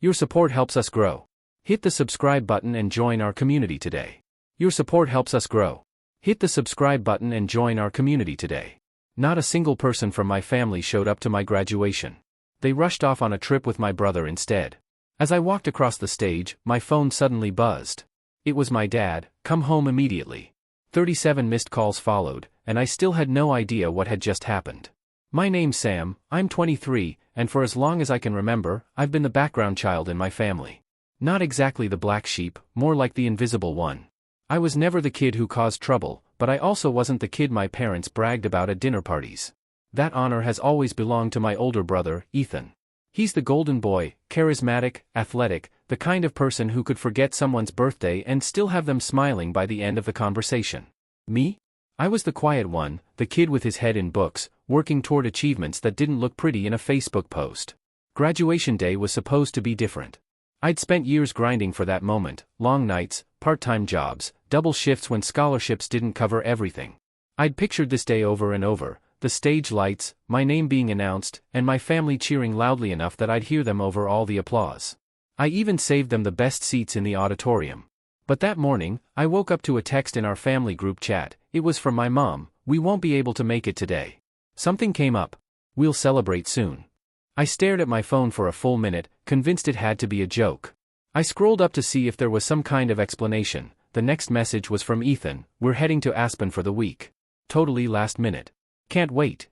Your support helps us grow. Hit the subscribe button and join our community today. Your support helps us grow. Hit the subscribe button and join our community today. Not a single person from my family showed up to my graduation. They rushed off on a trip with my brother instead. As I walked across the stage, my phone suddenly buzzed. It was my dad. Come home immediately. 37 missed calls followed, and I still had no idea what had just happened. My name's Sam, I'm 23, and for as long as I can remember, I've been the background child in my family. Not exactly the black sheep, more like the invisible one. I was never the kid who caused trouble, but I also wasn't the kid my parents bragged about at dinner parties. That honor has always belonged to my older brother, Ethan. He's the golden boy, charismatic, athletic, the kind of person who could forget someone's birthday and still have them smiling by the end of the conversation. Me? I was the quiet one, the kid with his head in books, working toward achievements that didn't look pretty in a Facebook post. Graduation day was supposed to be different. I'd spent years grinding for that moment, long nights, part-time jobs, double shifts when scholarships didn't cover everything. I'd pictured this day over and over, the stage lights, my name being announced, and my family cheering loudly enough that I'd hear them over all the applause. I even saved them the best seats in the auditorium. But that morning, I woke up to a text in our family group chat. It was from my mom. We won't be able to make it today. Something came up. We'll celebrate soon. I stared at my phone for a full minute, convinced it had to be a joke. I scrolled up to see if there was some kind of explanation. The next message was from Ethan. We're heading to Aspen for the week. Totally last minute. Can't wait.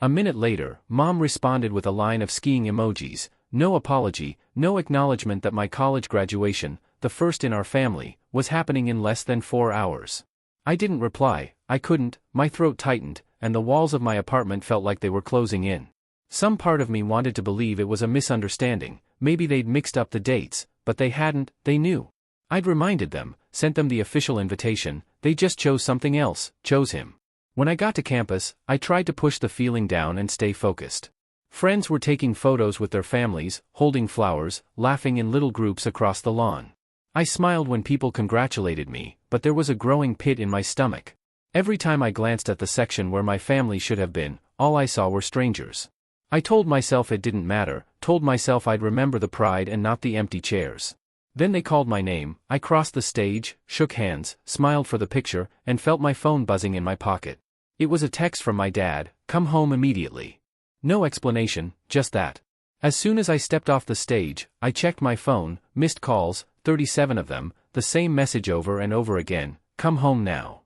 A minute later, Mom responded with a line of skiing emojis. No apology, no acknowledgement that my college graduation, the first in our family, was happening in less than 4 hours. I didn't reply. I couldn't. My throat tightened, and the walls of my apartment felt like they were closing in. Some part of me wanted to believe it was a misunderstanding. Maybe they'd mixed up the dates, but they hadn't. They knew. I'd reminded them, sent them the official invitation. They just chose something else, chose him. When I got to campus, I tried to push the feeling down and stay focused. Friends were taking photos with their families, holding flowers, laughing in little groups across the lawn. I smiled when people congratulated me, but there was a growing pit in my stomach. Every time I glanced at the section where my family should have been, all I saw were strangers. I told myself it didn't matter, told myself I'd remember the pride and not the empty chairs. Then they called my name. I crossed the stage, shook hands, smiled for the picture, and felt my phone buzzing in my pocket. It was a text from my dad. Come home immediately. No explanation, just that. As soon as I stepped off the stage, I checked my phone. Missed calls, 37 of them, the same message over and over again. Come home now.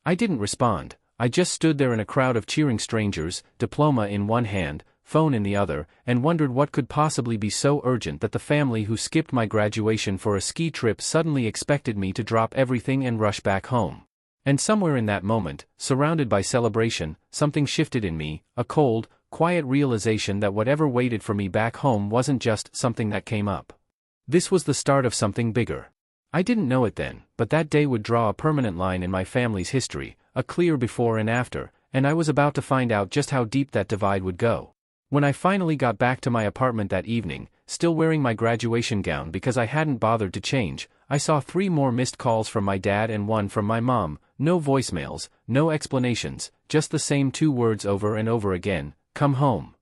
I didn't respond. I just stood there in a crowd of cheering strangers, diploma in one hand, phone in the other, and wondered what could possibly be so urgent that the family who skipped my graduation for a ski trip suddenly expected me to drop everything and rush back home. And somewhere in that moment, surrounded by celebration, something shifted in me, a cold, quiet realization that whatever waited for me back home wasn't just something that came up. This was the start of something bigger. I didn't know it then, but that day would draw a permanent line in my family's history, a clear before and after, and I was about to find out just how deep that divide would go. When I finally got back to my apartment that evening, still wearing my graduation gown because I hadn't bothered to change, I saw 3 more missed calls from my dad and 1 from my mom. No voicemails, no explanations, just the same 2 words over and over again. Come home.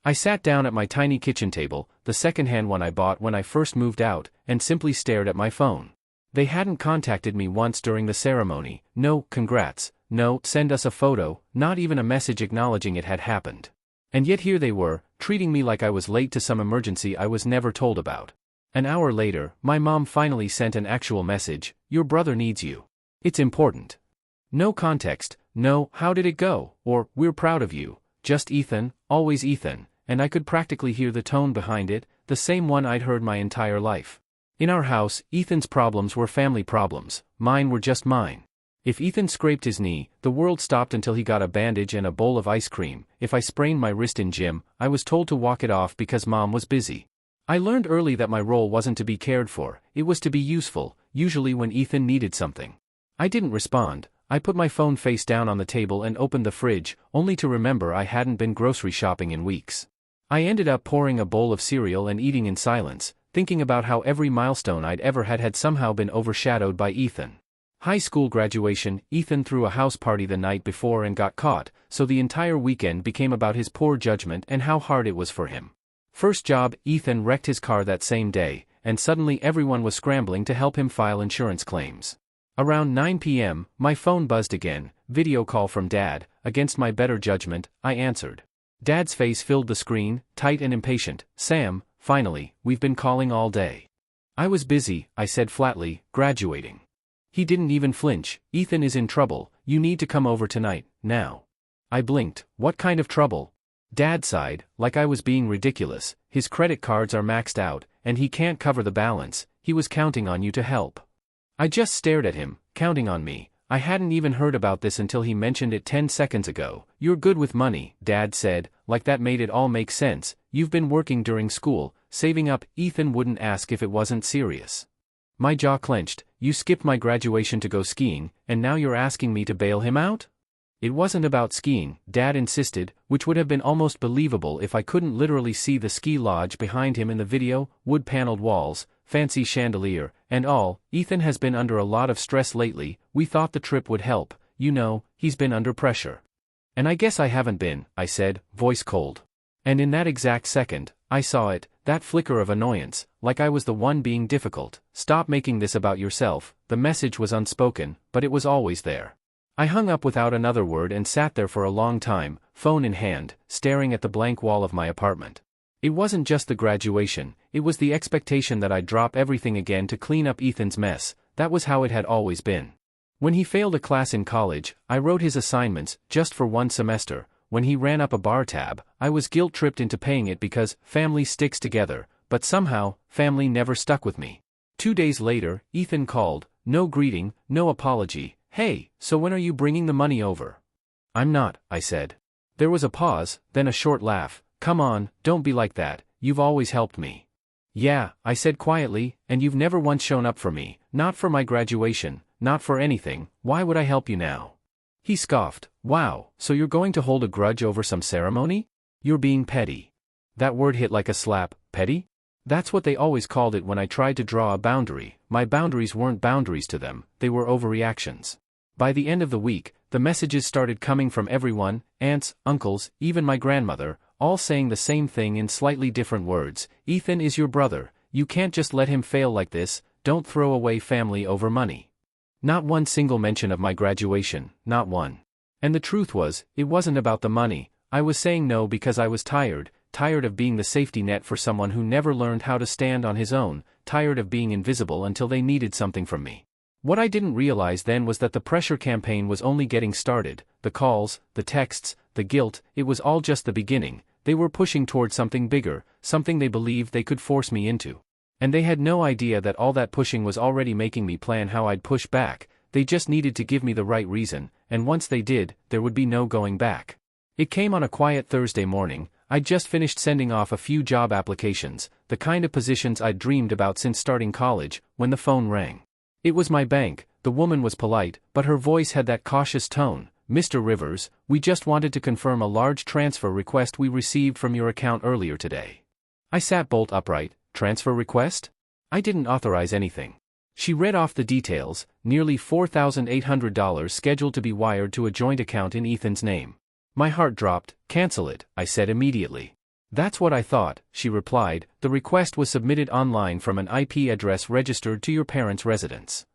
I sat down at my tiny kitchen table, the second-hand one I bought when I first moved out, and simply stared at my phone. They hadn't contacted me once during the ceremony. No congrats, no send us a photo, not even a message acknowledging it had happened. And yet here they were, treating me like I was late to some emergency I was never told about. An hour later, my mom finally sent an actual message. Your brother needs you. It's important. No context, no how did it go, or we're proud of you. Just Ethan, always Ethan, and I could practically hear the tone behind it, the same one I'd heard my entire life. In our house, Ethan's problems were family problems, mine were just mine. If Ethan scraped his knee, the world stopped until he got a bandage and a bowl of ice cream. If I sprained my wrist in gym, I was told to walk it off because mom was busy. I learned early that my role wasn't to be cared for, it was to be useful, usually when Ethan needed something. I didn't respond. I put my phone face down on the table and opened the fridge, only to remember I hadn't been grocery shopping in weeks. I ended up pouring a bowl of cereal and eating in silence, thinking about how every milestone I'd ever had somehow been overshadowed by Ethan. High school graduation, Ethan threw a house party the night before and got caught, so the entire weekend became about his poor judgment and how hard it was for him. First job, Ethan wrecked his car that same day, and suddenly everyone was scrambling to help him file insurance claims. Around 9 p.m., my phone buzzed again, video call from Dad. Against my better judgment, I answered. Dad's face filled the screen, tight and impatient. Sam, finally, we've been calling all day. I was busy, I said flatly, graduating. He didn't even flinch. Ethan is in trouble, you need to come over tonight, now. I blinked. What kind of trouble? Dad sighed, like I was being ridiculous. His credit cards are maxed out, and he can't cover the balance. He was counting on you to help. I just stared at him. Counting on me. I hadn't even heard about this until he mentioned it 10 seconds ago. You're good with money, Dad said, like that made it all make sense. You've been working during school, saving up. Ethan wouldn't ask if it wasn't serious. My jaw clenched. You skipped my graduation to go skiing, and now you're asking me to bail him out? It wasn't about skiing, Dad insisted, which would have been almost believable if I couldn't literally see the ski lodge behind him in the video, wood-paneled walls, fancy chandelier, and all. Ethan has been under a lot of stress lately. We thought the trip would help. You know, he's been under pressure. And I guess I haven't been, I said, voice cold. And in that exact second, I saw it, that flicker of annoyance, like I was the one being difficult. Stop making this about yourself. The message was unspoken, but it was always there. I hung up without another word and sat there for a long time, phone in hand, staring at the blank wall of my apartment. It wasn't just the graduation, it was the expectation that I'd drop everything again to clean up Ethan's mess. That was how it had always been. When he failed a class in college, I wrote his assignments, just for one semester. When he ran up a bar tab, I was guilt-tripped into paying it because family sticks together, but somehow, family never stuck with me. 2 days later, Ethan called, no greeting, no apology. Hey, so when are you bringing the money over? I'm not, I said. There was a pause, then a short laugh. Come on, don't be like that, you've always helped me. Yeah, I said quietly, and you've never once shown up for me, not for my graduation, not for anything. Why would I help you now? He scoffed. Wow, so you're going to hold a grudge over some ceremony? You're being petty. That word hit like a slap. Petty? That's what they always called it when I tried to draw a boundary. My boundaries weren't boundaries to them, they were overreactions. By the end of the week, the messages started coming from everyone, aunts, uncles, even my grandmother, all saying the same thing in slightly different words. Ethan is your brother, you can't just let him fail like this, don't throw away family over money. Not one single mention of my graduation, not one. And the truth was, it wasn't about the money. I was saying no because I was tired of being the safety net for someone who never learned how to stand on his own, tired of being invisible until they needed something from me. What I didn't realize then was that the pressure campaign was only getting started. The calls, the texts, the guilt, it was all just the beginning. They were pushing toward something bigger, something they believed they could force me into. And they had no idea that all that pushing was already making me plan how I'd push back. They just needed to give me the right reason, and once they did, there would be no going back. It came on a quiet Thursday morning. I'd just finished sending off a few job applications, the kind of positions I'd dreamed about since starting college, when the phone rang. It was my bank. The woman was polite, but her voice had that cautious tone. Mr. Rivers, we just wanted to confirm a large transfer request we received from your account earlier today. I sat bolt upright. Transfer request? I didn't authorize anything. She read off the details, nearly $4,800 scheduled to be wired to a joint account in Ethan's name. My heart dropped. Cancel it, I said immediately. That's what I thought, she replied. The request was submitted online from an IP address registered to your parents' residence.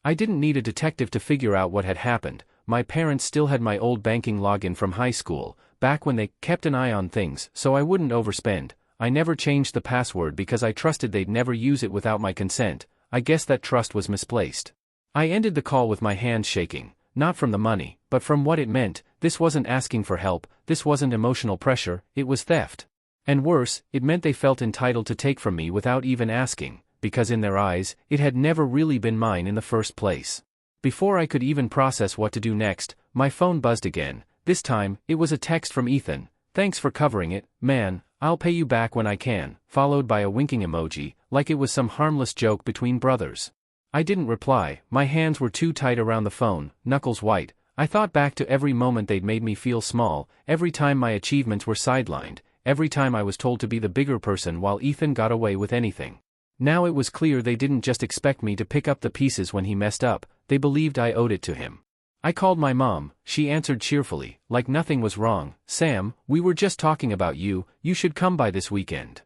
I didn't need a detective to figure out what had happened. My parents still had my old banking login from high school, back when they kept an eye on things, so I wouldn't overspend. I never changed the password because I trusted they'd never use it without my consent. I guess that trust was misplaced. I ended the call with my hands shaking, not from the money, but from what it meant. This wasn't asking for help, this wasn't emotional pressure, it was theft. And worse, it meant they felt entitled to take from me without even asking, because in their eyes, it had never really been mine in the first place. Before I could even process what to do next, my phone buzzed again. This time, it was a text from Ethan. Thanks for covering it, man, I'll pay you back when I can, followed by a winking emoji, like it was some harmless joke between brothers. I didn't reply, my hands were too tight around the phone, knuckles white. I thought back to every moment they'd made me feel small, every time my achievements were sidelined, every time I was told to be the bigger person while Ethan got away with anything. Now it was clear they didn't just expect me to pick up the pieces when he messed up, they believed I owed it to him. I called my mom. She answered cheerfully, like nothing was wrong. Sam, we were just talking about you, you should come by this weekend.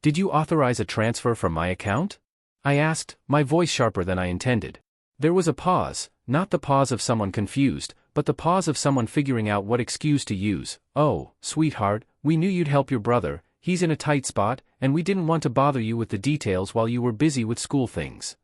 Did you authorize a transfer from my account? I asked, my voice sharper than I intended. There was a pause, not the pause of someone confused, but the pause of someone figuring out what excuse to use. Oh, sweetheart, we knew you'd help your brother, he's in a tight spot, and we didn't want to bother you with the details while you were busy with school things.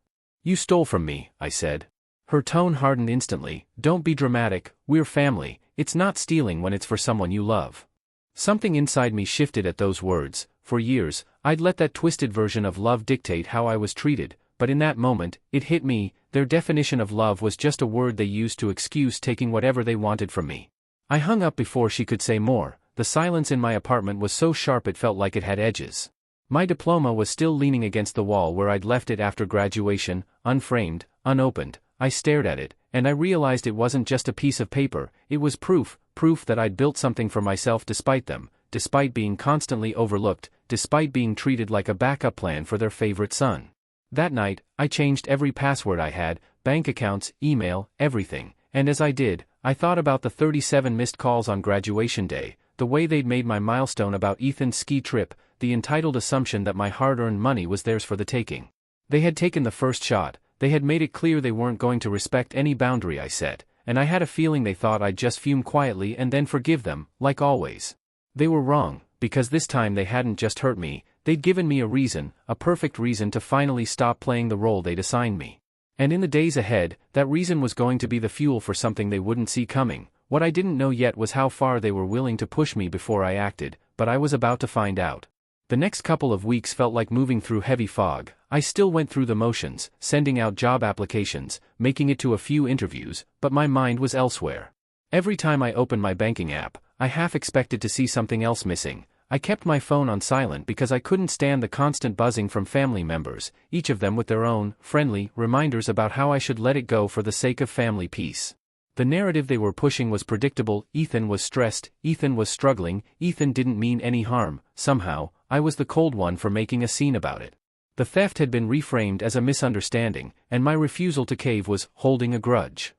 You stole from me, I said. Her tone hardened instantly. Don't be dramatic, we're family, it's not stealing when it's for someone you love. Something inside me shifted at those words. For years, I'd let that twisted version of love dictate how I was treated, but in that moment, it hit me, their definition of love was just a word they used to excuse taking whatever they wanted from me. I hung up before she could say more. The silence in my apartment was so sharp it felt like it had edges. My diploma was still leaning against the wall where I'd left it after graduation, unframed, unopened. I stared at it, and I realized it wasn't just a piece of paper, it was proof that I'd built something for myself despite them, despite being constantly overlooked, despite being treated like a backup plan for their favorite son. That night, I changed every password I had, bank accounts, email, everything, and as I did, I thought about the 37 missed calls on graduation day, the way they'd made my milestone about Ethan's ski trip, the entitled assumption that my hard-earned money was theirs for the taking. They had taken the first shot, they had made it clear they weren't going to respect any boundary I set, and I had a feeling they thought I'd just fume quietly and then forgive them, like always. They were wrong, because this time they hadn't just hurt me, they'd given me a reason, a perfect reason to finally stop playing the role they'd assigned me. And in the days ahead, that reason was going to be the fuel for something they wouldn't see coming. What I didn't know yet was how far they were willing to push me before I acted, but I was about to find out. The next couple of weeks felt like moving through heavy fog. I still went through the motions, sending out job applications, making it to a few interviews, but my mind was elsewhere. Every time I opened my banking app, I half expected to see something else missing. I kept my phone on silent because I couldn't stand the constant buzzing from family members, each of them with their own, friendly, reminders about how I should let it go for the sake of family peace. The narrative they were pushing was predictable. Ethan was stressed, Ethan was struggling, Ethan didn't mean any harm. Somehow, I was the cold one for making a scene about it. The theft had been reframed as a misunderstanding, and my refusal to cave was holding a grudge.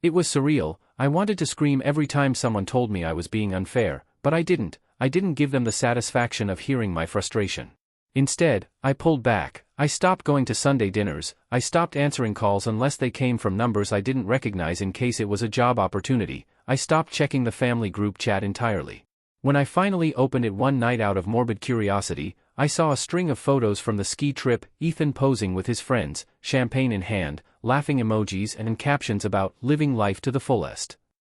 It was surreal. I wanted to scream every time someone told me I was being unfair, but I didn't. I didn't give them the satisfaction of hearing my frustration. Instead, I pulled back. I stopped going to Sunday dinners, I stopped answering calls unless they came from numbers I didn't recognize in case it was a job opportunity, I stopped checking the family group chat entirely. When I finally opened it one night out of morbid curiosity, I saw a string of photos from the ski trip, Ethan posing with his friends, champagne in hand, laughing emojis and captions about living life to the fullest.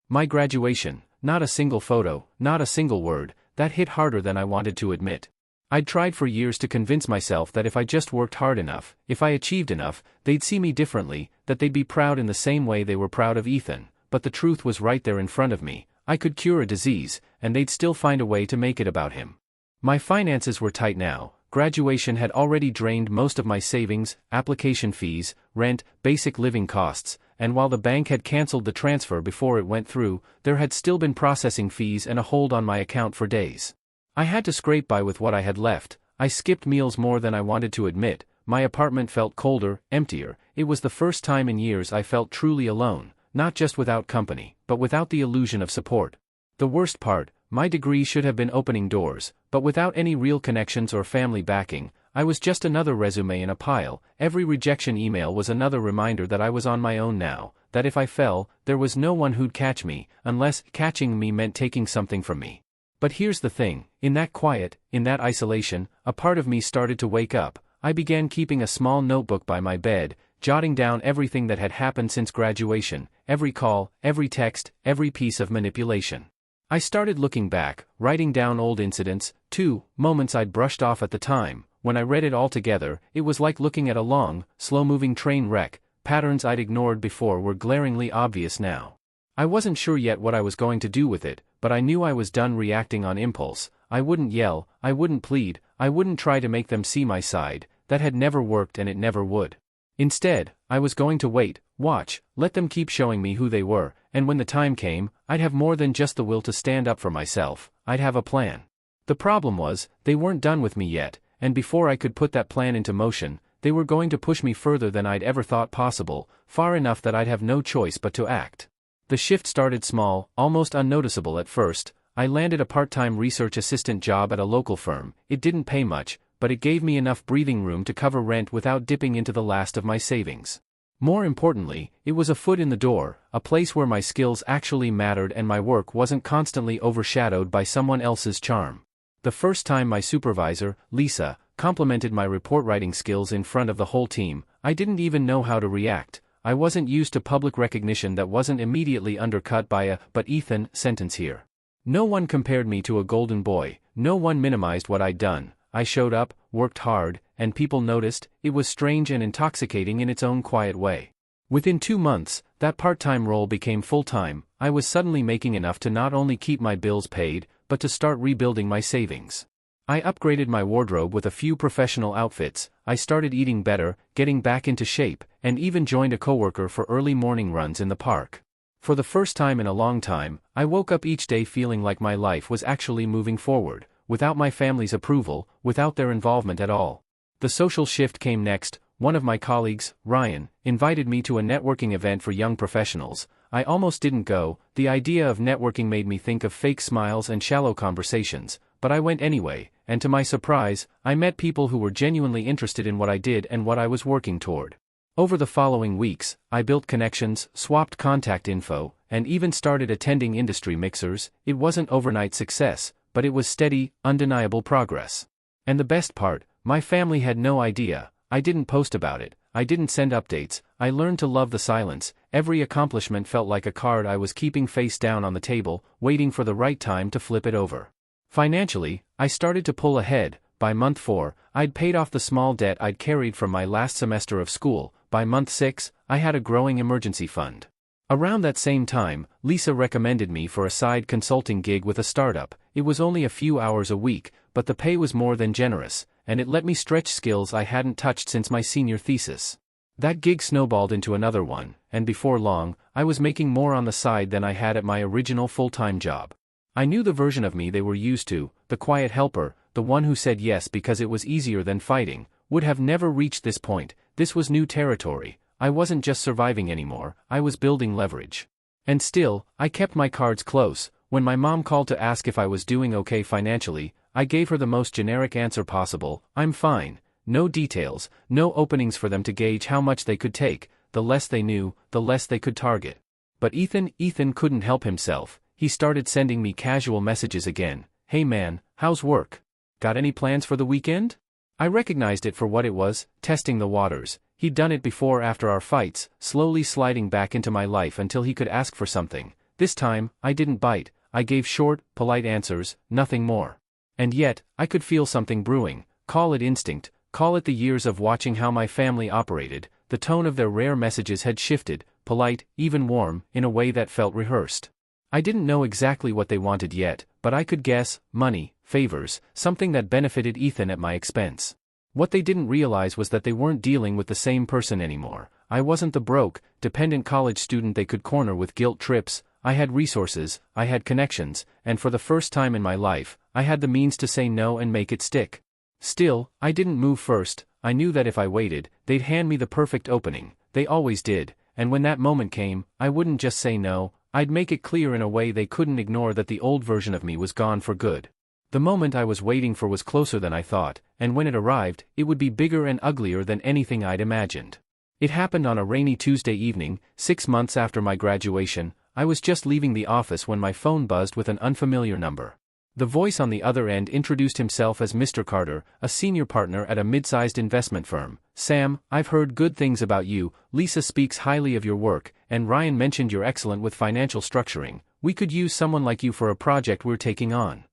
My graduation, not a single photo, not a single word, that hit harder than I wanted to admit. I'd tried for years to convince myself that if I just worked hard enough, if I achieved enough, they'd see me differently, that they'd be proud in the same way they were proud of Ethan, but the truth was right there in front of me. I could cure a disease, and they'd still find a way to make it about him. My finances were tight now. Graduation had already drained most of my savings, application fees, rent, basic living costs, and while the bank had canceled the transfer before it went through, there had still been processing fees and a hold on my account for days. I had to scrape by with what I had left. I skipped meals more than I wanted to admit. My apartment felt colder, emptier. It was the first time in years I felt truly alone, not just without company, but without the illusion of support. The worst part, my degree should have been opening doors, but without any real connections or family backing, I was just another resume in a pile. Every rejection email was another reminder that I was on my own now, that if I fell, there was no one who'd catch me, unless catching me meant taking something from me. But here's the thing, in that quiet, in that isolation, a part of me started to wake up. I began keeping a small notebook by my bed, jotting down everything that had happened since graduation, every call, every text, every piece of manipulation. I started looking back, writing down old incidents, too, moments I'd brushed off at the time. When I read it all together, it was like looking at a long, slow-moving train wreck. Patterns I'd ignored before were glaringly obvious now. I wasn't sure yet what I was going to do with it, but I knew I was done reacting on impulse. I wouldn't yell, I wouldn't plead, I wouldn't try to make them see my side. That had never worked and it never would. Instead, I was going to wait, watch, let them keep showing me who they were, and when the time came, I'd have more than just the will to stand up for myself. I'd have a plan. The problem was, they weren't done with me yet, and before I could put that plan into motion, they were going to push me further than I'd ever thought possible, far enough that I'd have no choice but to act. The shift started small, almost unnoticeable at first. I landed a part-time research assistant job at a local firm. It didn't pay much, but it gave me enough breathing room to cover rent without dipping into the last of my savings. More importantly, it was a foot in the door, a place where my skills actually mattered and my work wasn't constantly overshadowed by someone else's charm. The first time my supervisor, Lisa, complimented my report writing skills in front of the whole team, I didn't even know how to react. I wasn't used to public recognition that wasn't immediately undercut by a "but Ethan" sentence here. No one compared me to a golden boy, no one minimized what I'd done. I showed up, worked hard, and people noticed. It was strange and intoxicating in its own quiet way. Within 2 months, that part-time role became full-time. I was suddenly making enough to not only keep my bills paid, but to start rebuilding my savings. I upgraded my wardrobe with a few professional outfits, I started eating better, getting back into shape, and even joined a coworker for early morning runs in the park. For the first time in a long time, I woke up each day feeling like my life was actually moving forward, without my family's approval, without their involvement at all. The social shift came next. One of my colleagues, Ryan, invited me to a networking event for young professionals. I almost didn't go. The idea of networking made me think of fake smiles and shallow conversations, but I went anyway, and to my surprise, I met people who were genuinely interested in what I did and what I was working toward. Over the following weeks, I built connections, swapped contact info, and even started attending industry mixers. It wasn't overnight success, but it was steady, undeniable progress. And the best part, my family had no idea. I didn't post about it, I didn't send updates, I learned to love the silence. Every accomplishment felt like a card I was keeping face down on the table, waiting for the right time to flip it over. Financially, I started to pull ahead. By month 4, I'd paid off the small debt I'd carried from my last semester of school. By month 6, I had a growing emergency fund. Around that same time, Lisa recommended me for a side consulting gig with a startup. It was only a few hours a week, but the pay was more than generous, and it let me stretch skills I hadn't touched since my senior thesis. That gig snowballed into another one, and before long, I was making more on the side than I had at my original full-time job. I knew the version of me they were used to, the quiet helper, the one who said yes because it was easier than fighting, would have never reached this point. This was new territory. I wasn't just surviving anymore, I was building leverage. And still, I kept my cards close. When my mom called to ask if I was doing okay financially, I gave her the most generic answer possible: I'm fine. No details, no openings for them to gauge how much they could take. The less they knew, the less they could target. But Ethan couldn't help himself. He started sending me casual messages again. Hey man, how's work? Got any plans for the weekend? I recognized it for what it was, testing the waters. He'd done it before after our fights, slowly sliding back into my life until he could ask for something. This time, I didn't bite. I gave short, polite answers, nothing more. And yet, I could feel something brewing. Call it instinct, call it the years of watching how my family operated. The tone of their rare messages had shifted, polite, even warm, in a way that felt rehearsed. I didn't know exactly what they wanted yet, but I could guess: money, favors, something that benefited Ethan at my expense. What they didn't realize was that they weren't dealing with the same person anymore. I wasn't the broke, dependent college student they could corner with guilt trips. I had resources, I had connections, and for the first time in my life, I had the means to say no and make it stick. Still, I didn't move first. I knew that if I waited, they'd hand me the perfect opening. They always did, and when that moment came, I wouldn't just say no, I'd make it clear in a way they couldn't ignore that the old version of me was gone for good. The moment I was waiting for was closer than I thought, and when it arrived, it would be bigger and uglier than anything I'd imagined. It happened on a rainy Tuesday evening, 6 months after my graduation. I was just leaving the office when my phone buzzed with an unfamiliar number. The voice on the other end introduced himself as Mr. Carter, a senior partner at a mid-sized investment firm. Sam, I've heard good things about you. Lisa speaks highly of your work, and Ryan mentioned you're excellent with financial structuring. We could use someone like you for a project we're taking on.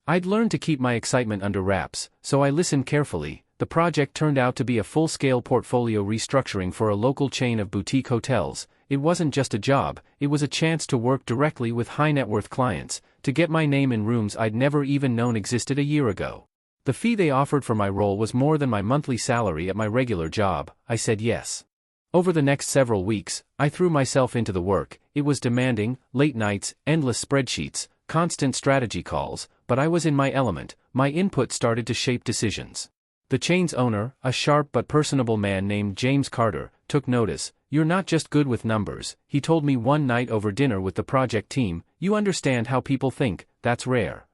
I'd learned to keep my excitement under wraps, so I listened carefully. The project turned out to be a full-scale portfolio restructuring for a local chain of boutique hotels. It wasn't just a job, it was a chance to work directly with high-net-worth clients, to get my name in rooms I'd never even known existed a year ago. The fee they offered for my role was more than my monthly salary at my regular job. I said yes. Over the next several weeks, I threw myself into the work. It was demanding: late nights, endless spreadsheets, constant strategy calls, but I was in my element. My input started to shape decisions. The chain's owner, a sharp but personable man named James Carter, took notice. You're not just good with numbers, he told me one night over dinner with the project team, you understand how people think. That's rare.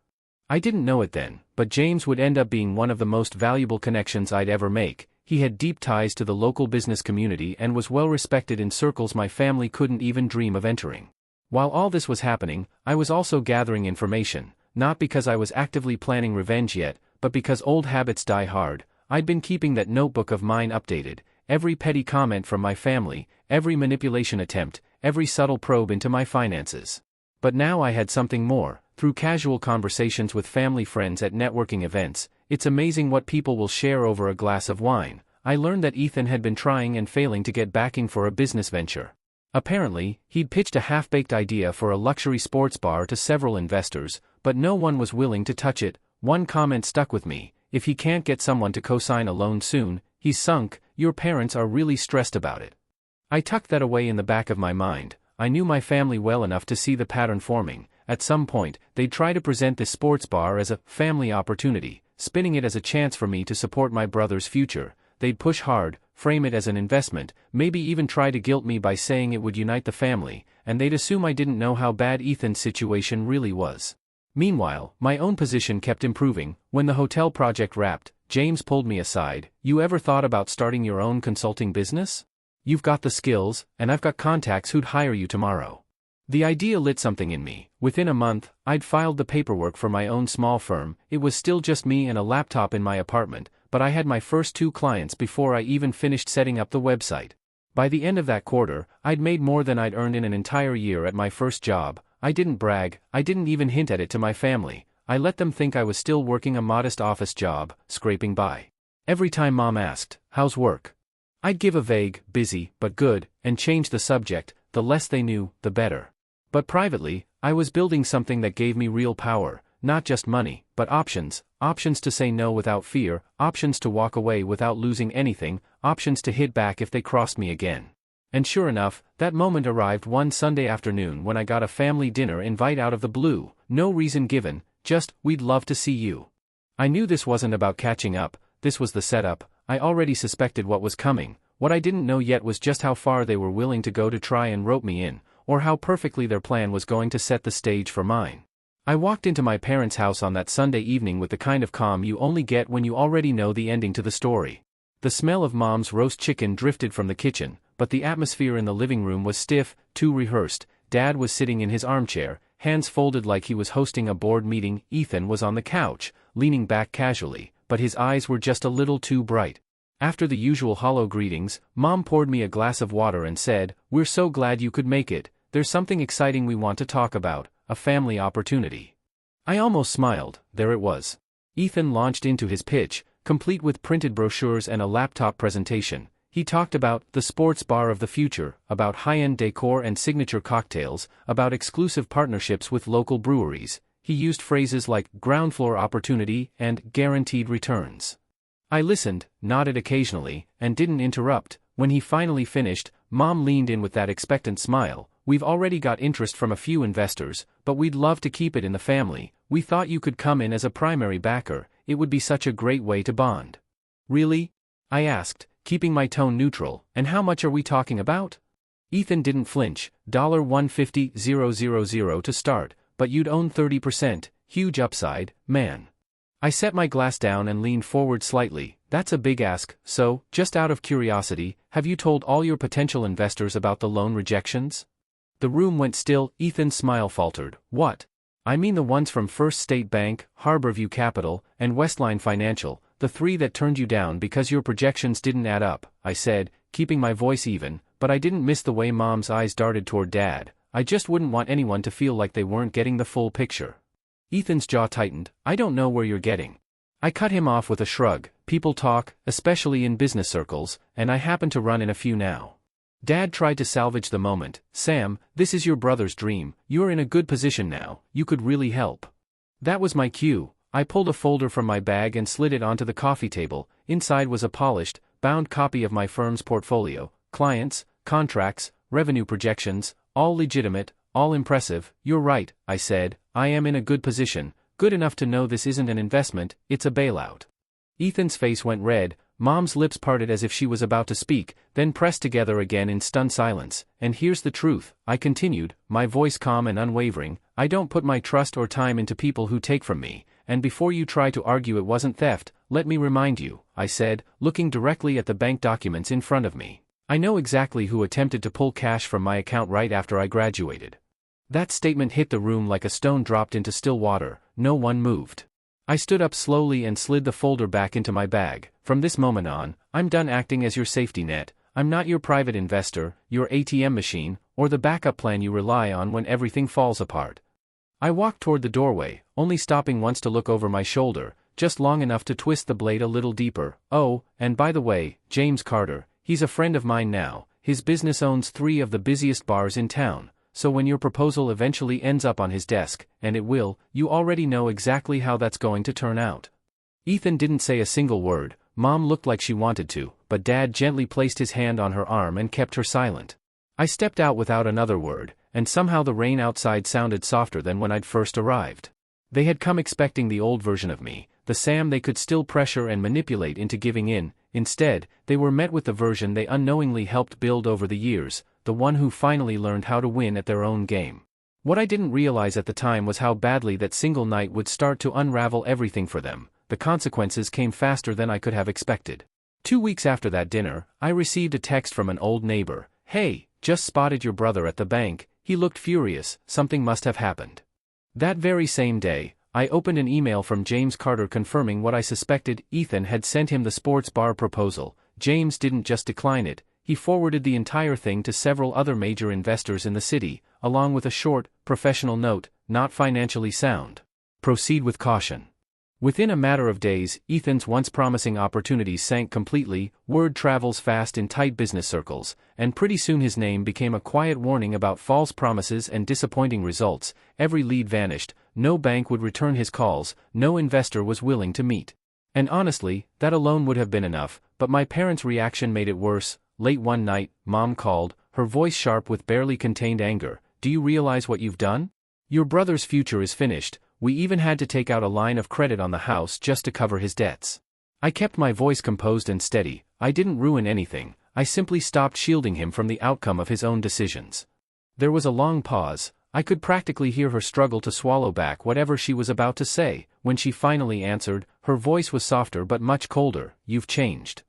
I didn't know it then, but James would end up being one of the most valuable connections I'd ever make. He had deep ties to the local business community and was well respected in circles my family couldn't even dream of entering. While all this was happening, I was also gathering information, not because I was actively planning revenge yet, but because old habits die hard. I'd been keeping that notebook of mine updated, every petty comment from my family, every manipulation attempt, every subtle probe into my finances. But now I had something more. Through casual conversations with family friends at networking events, it's amazing what people will share over a glass of wine. I learned that Ethan had been trying and failing to get backing for a business venture. Apparently, he'd pitched a half-baked idea for a luxury sports bar to several investors, but no one was willing to touch it. One comment stuck with me: if he can't get someone to co-sign a loan soon, he's sunk. Your parents are really stressed about it. I tucked that away in the back of my mind. I knew my family well enough to see the pattern forming. At some point, they'd try to present this sports bar as a family opportunity, spinning it as a chance for me to support my brother's future. They'd push hard, frame it as an investment, maybe even try to guilt me by saying it would unite the family, and they'd assume I didn't know how bad Ethan's situation really was. Meanwhile, my own position kept improving. When the hotel project wrapped, James pulled me aside. "You ever thought about starting your own consulting business? You've got the skills, and I've got contacts who'd hire you tomorrow." The idea lit something in me. Within a month, I'd filed the paperwork for my own small firm. It was still just me and a laptop in my apartment, but I had my first 2 clients before I even finished setting up the website. By the end of that quarter, I'd made more than I'd earned in an entire year at my first job. I didn't brag, I didn't even hint at it to my family. I let them think I was still working a modest office job, scraping by. Every time Mom asked, "How's work?" I'd give a vague, "busy, but good," and change the subject. The less they knew, the better. But privately, I was building something that gave me real power, not just money, but options. Options to say no without fear, options to walk away without losing anything, options to hit back if they crossed me again. And sure enough, that moment arrived one Sunday afternoon when I got a family dinner invite out of the blue. No reason given, just, "We'd love to see you." I knew this wasn't about catching up, this was the setup. I already suspected what was coming. What I didn't know yet was just how far they were willing to go to try and rope me in, or how perfectly their plan was going to set the stage for mine. I walked into my parents' house on that Sunday evening with the kind of calm you only get when you already know the ending to the story. The smell of Mom's roast chicken drifted from the kitchen, but the atmosphere in the living room was stiff, too rehearsed. Dad was sitting in his armchair, hands folded like he was hosting a board meeting. Ethan was on the couch, leaning back casually, but his eyes were just a little too bright. After the usual hollow greetings, Mom poured me a glass of water and said, "We're so glad you could make it. There's something exciting we want to talk about, a family opportunity." I almost smiled. There it was. Ethan launched into his pitch, complete with printed brochures and a laptop presentation. He talked about the sports bar of the future, about high-end decor and signature cocktails, about exclusive partnerships with local breweries. He used phrases like ground floor opportunity and guaranteed returns. I listened, nodded occasionally, and didn't interrupt. When he finally finished, Mom leaned in with that expectant smile. "We've already got interest from a few investors, but we'd love to keep it in the family. We thought you could come in as a primary backer. It would be such a great way to bond." "Really?" I asked, keeping my tone neutral. "And how much are we talking about?" Ethan didn't flinch. $150,000 to start, but you'd own 30%, huge upside, man. I set my glass down and leaned forward slightly. "That's a big ask, so, just out of curiosity, have you told all your potential investors about the loan rejections?" The room went still. Ethan's smile faltered. "What?" "I mean the ones from First State Bank, Harborview Capital, and Westline Financial, the 3 that turned you down because your projections didn't add up," I said, keeping my voice even, but I didn't miss the way Mom's eyes darted toward Dad. I just wouldn't want anyone to feel like they weren't getting the full picture. Ethan's jaw tightened. "I don't know where you're getting." I cut him off with a shrug. "People talk, especially in business circles, and I happen to run in a few now." Dad tried to salvage the moment. "Sam, this is your brother's dream. You're in a good position now. You could really help." That was my cue. I pulled a folder from my bag and slid it onto the coffee table. Inside was a polished, bound copy of my firm's portfolio. Clients, contracts, revenue projections, all legitimate, all impressive. "You're right," I said. "I am in a good position, good enough to know this isn't an investment, it's a bailout." Ethan's face went red. Mom's lips parted as if she was about to speak, then pressed together again in stunned silence. "And here's the truth," I continued, my voice calm and unwavering. "I don't put my trust or time into people who take from me. and before you try to argue it wasn't theft, let me remind you, I said, looking directly at the bank documents in front of me. I know exactly who attempted to pull cash from my account right after I graduated. That statement hit the room like a stone dropped into still water. No one moved. I stood up slowly and slid the folder back into my bag. From this moment on, I'm done acting as your safety net. I'm not your private investor, your ATM machine, or the backup plan you rely on when everything falls apart. I walked toward the doorway, only stopping once to look over my shoulder, just long enough to twist the blade a little deeper. Oh, and by the way, James Carter, he's a friend of mine now. His business owns 3 of the busiest bars in town. So when your proposal eventually ends up on his desk, and it will, you already know exactly how that's going to turn out. Ethan didn't say a single word. Mom looked like she wanted to, but Dad gently placed his hand on her arm and kept her silent. I stepped out without another word, and somehow the rain outside sounded softer than when I'd first arrived. They had come expecting the old version of me, the Sam they could still pressure and manipulate into giving in. Instead, they were met with the version they unknowingly helped build over the years, the one who finally learned how to win at their own game. What I didn't realize at the time was how badly that single night would start to unravel everything for them. The consequences came faster than I could have expected. 2 weeks after that dinner, I received a text from an old neighbor. "Hey, just spotted your brother at the bank. He looked furious. Something must have happened." That very same day, I opened an email from James Carter confirming what I suspected. Ethan had sent him the sports bar proposal. James didn't just decline it. He forwarded the entire thing to several other major investors in the city, along with a short, professional note, "Not financially sound. Proceed with caution." Within a matter of days, Ethan's once promising opportunities sank completely. Word travels fast in tight business circles, and pretty soon his name became a quiet warning about false promises and disappointing results. Every lead vanished, no bank would return his calls, no investor was willing to meet. And honestly, that alone would have been enough, but my parents' reaction made it worse. Late one night, Mom called, her voice sharp with barely contained anger. "Do you realize what you've done? Your brother's future is finished. We even had to take out a line of credit on the house just to cover his debts." I kept my voice composed and steady. I didn't ruin anything. I simply stopped shielding him from the outcome of his own decisions. There was a long pause. I could practically hear her struggle to swallow back whatever she was about to say. When she finally answered, her voice was softer but much colder. "You've changed."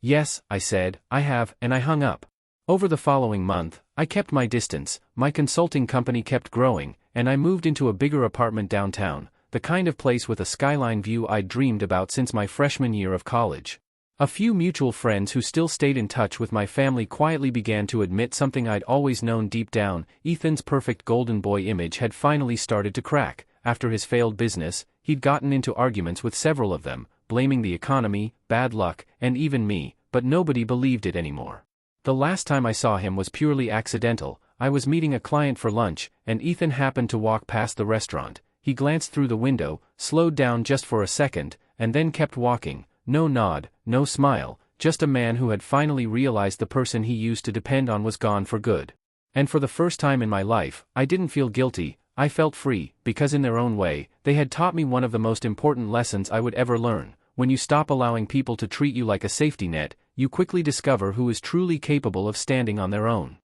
"Yes," I said, "I have," and I hung up. Over the following month, I kept my distance. My consulting company kept growing, and I moved into a bigger apartment downtown, the kind of place with a skyline view I'd dreamed about since my freshman year of college. A few mutual friends who still stayed in touch with my family quietly began to admit something I'd always known deep down. Ethan's perfect golden boy image had finally started to crack. After his failed business, he'd gotten into arguments with several of them, blaming the economy, bad luck, and even me, but nobody believed it anymore. The last time I saw him was purely accidental. I was meeting a client for lunch, and Ethan happened to walk past the restaurant. He glanced through the window, slowed down just for a second, and then kept walking. No nod, no smile, just a man who had finally realized the person he used to depend on was gone for good. And for the first time in my life, I didn't feel guilty. I felt free, because in their own way, they had taught me one of the most important lessons I would ever learn. When you stop allowing people to treat you like a safety net, you quickly discover who is truly capable of standing on their own.